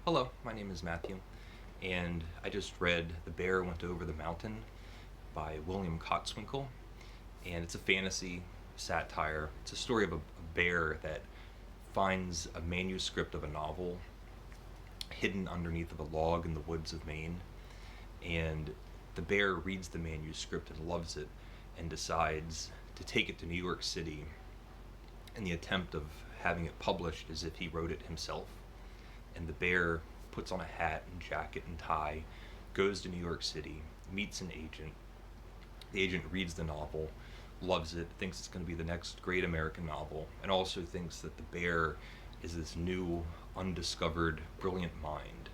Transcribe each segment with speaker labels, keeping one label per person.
Speaker 1: Hello, my name is Matthew, and I just read The Bear Went Over the Mountain by William Kotzwinkle, and it's a fantasy satire. It's a story of a bear that finds a manuscript of a novel hidden underneath of a log in the woods of Maine, and the bear reads the manuscript and loves it and decides to take it to New York City in the attempt of having it published as if he wrote it himself. And the bear puts on a hat and jacket and tie, goes to New York City, meets an agent. The agent reads the novel, loves it, thinks it's going to be the next great American novel, and also thinks that the bear is this new, undiscovered, brilliant mind.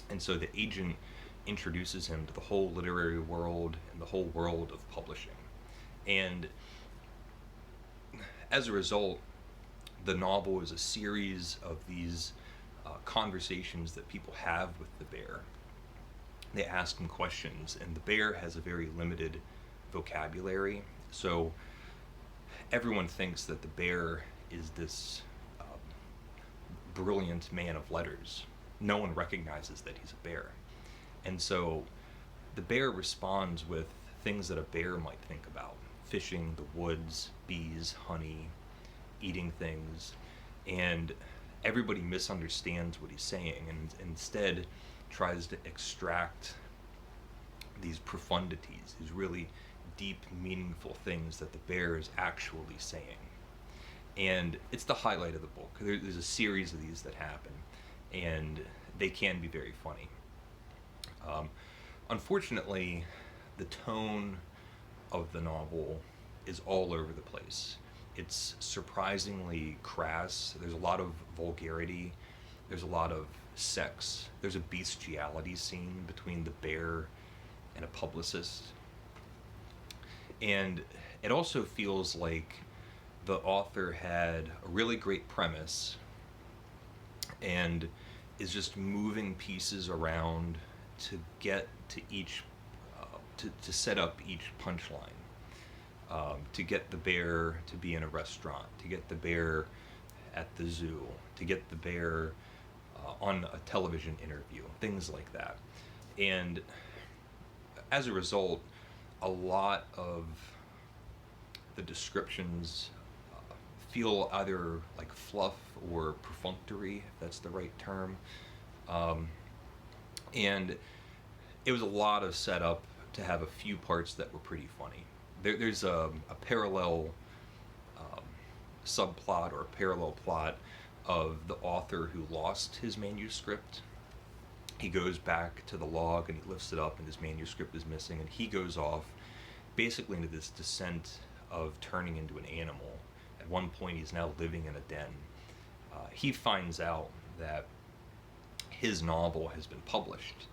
Speaker 1: And so the agent introduces him to the whole literary world and the whole world of publishing. And as a result, the novel is a series of these conversations that people have with the bear. They ask him questions, and the bear has a very limited vocabulary. So everyone thinks that the bear is this brilliant man of letters. No one recognizes that he's a bear. And so the bear responds with things that a bear might think about: fishing, the woods, bees, honey, eating things. And everybody misunderstands what he's saying and instead tries to extract these profundities, these really deep, meaningful things that the bear is actually saying. And it's the highlight of the book. There's a series of these that happen, and they can be very funny. Unfortunately, the tone of the novel is all over the place. It's surprisingly crass. There's a lot of vulgarity. There's a lot of sex. There's a bestiality scene between the bear and a publicist. And it also feels like the author had a really great premise and is just moving pieces around to get to each, to set up each punchline. To get the bear to be in a restaurant, to get the bear at the zoo, to get the bear on a television interview, things like that. And as a result, a lot of the descriptions feel either like fluff or perfunctory, if that's the right term. And it was a lot of setup to have a few parts that were pretty funny. There's a parallel subplot or a parallel plot of the author who lost his manuscript. He goes back to the log and he lifts it up and his manuscript is missing, and he goes off basically into this descent of turning into an animal. At one point he's now living in a den. He finds out that his novel has been published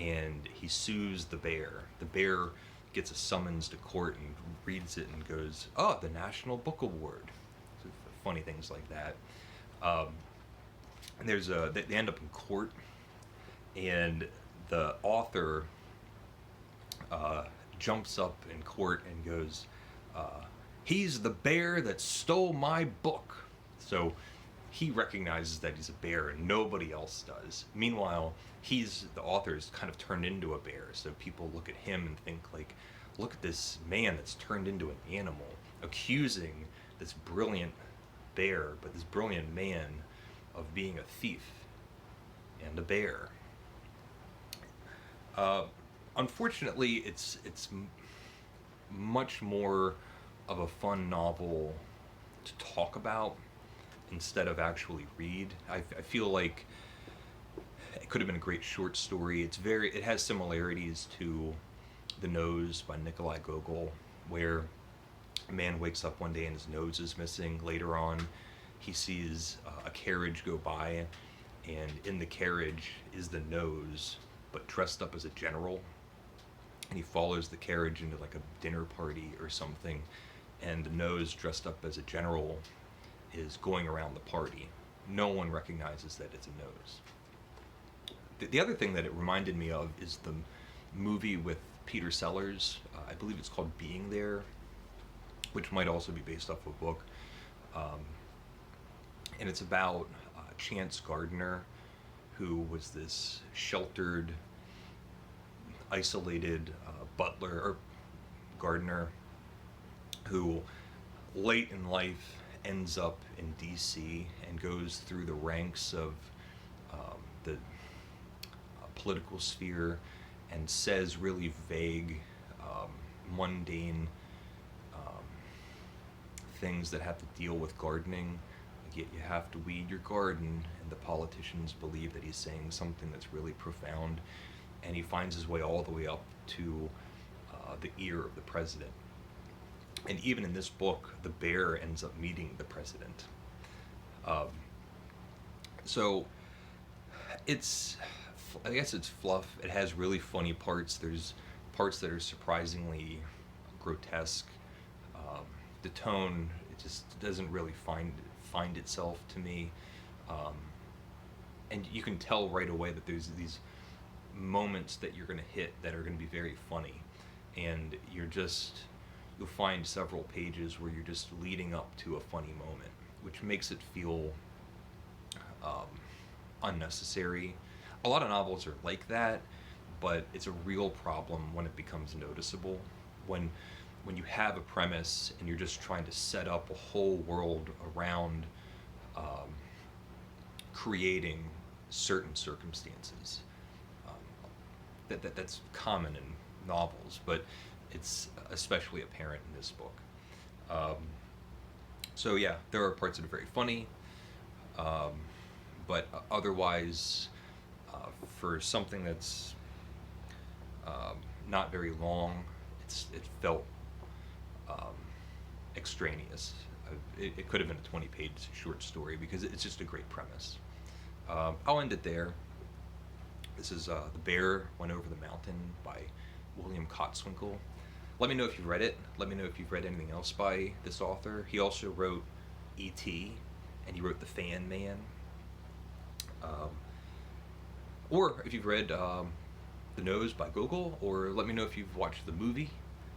Speaker 1: and he sues the bear. The bear gets a summons to court and reads it and goes, "Oh, the National Book Award." So funny things like that. And they end up in court, and the author jumps up in court and goes, "He's the bear that stole my book." So he recognizes that he's a bear and nobody else does. Meanwhile, the author's kind of turned into a bear, so people look at him and think like, look at this man that's turned into an animal, accusing this brilliant bear, but this brilliant man, of being a thief and a bear. Unfortunately, it's much more of a fun novel to talk about instead of actually read. I feel like it could have been a great short story. It has similarities to The Nose by Nikolai Gogol, where a man wakes up one day and his nose is missing. Later on, he sees a carriage go by, and in the carriage is the nose, but dressed up as a general. And he follows the carriage into like a dinner party or something, and the nose dressed up as a general is going around the party. No one recognizes that it's a nose. The other thing that it reminded me of is the movie with Peter Sellers. I believe it's called Being There, which might also be based off of a book. And it's about Chance Gardner, who was this sheltered, isolated butler or gardener who late in life ends up in DC and goes through the ranks of the political sphere and says really vague, mundane things that have to deal with gardening. Yet you have to weed your garden, and the politicians believe that he's saying something that's really profound, and he finds his way all the way up to the ear of the president. And even in this book, the bear ends up meeting the president. So I guess it's fluff. It has really funny parts. There's parts that are surprisingly grotesque. The tone, it just doesn't really find itself to me. And you can tell right away that there's these moments that you're going to hit that are going to be very funny. And you'll find several pages where you're just leading up to a funny moment, which makes it feel unnecessary. A lot of novels are like that, but it's a real problem when it becomes noticeable. When you have a premise and you're just trying to set up a whole world around creating certain circumstances. That's common in novels, but it's especially apparent in this book. So yeah, there are parts that are very funny, but otherwise, for something that's not very long, it felt extraneous. It could have been a 20-page short story because it's just a great premise. I'll end it there. This is The Bear Went Over the Mountain by William Kotzwinkle. Let me know if you've read it. Let me know if you've read anything else by this author. He also wrote E.T., and he wrote The Fan Man. Or if you've read The Nose by Gogol, or let me know if you've watched the movie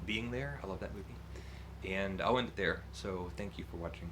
Speaker 1: Being There. I love that movie. And I'll end it there. So thank you for watching.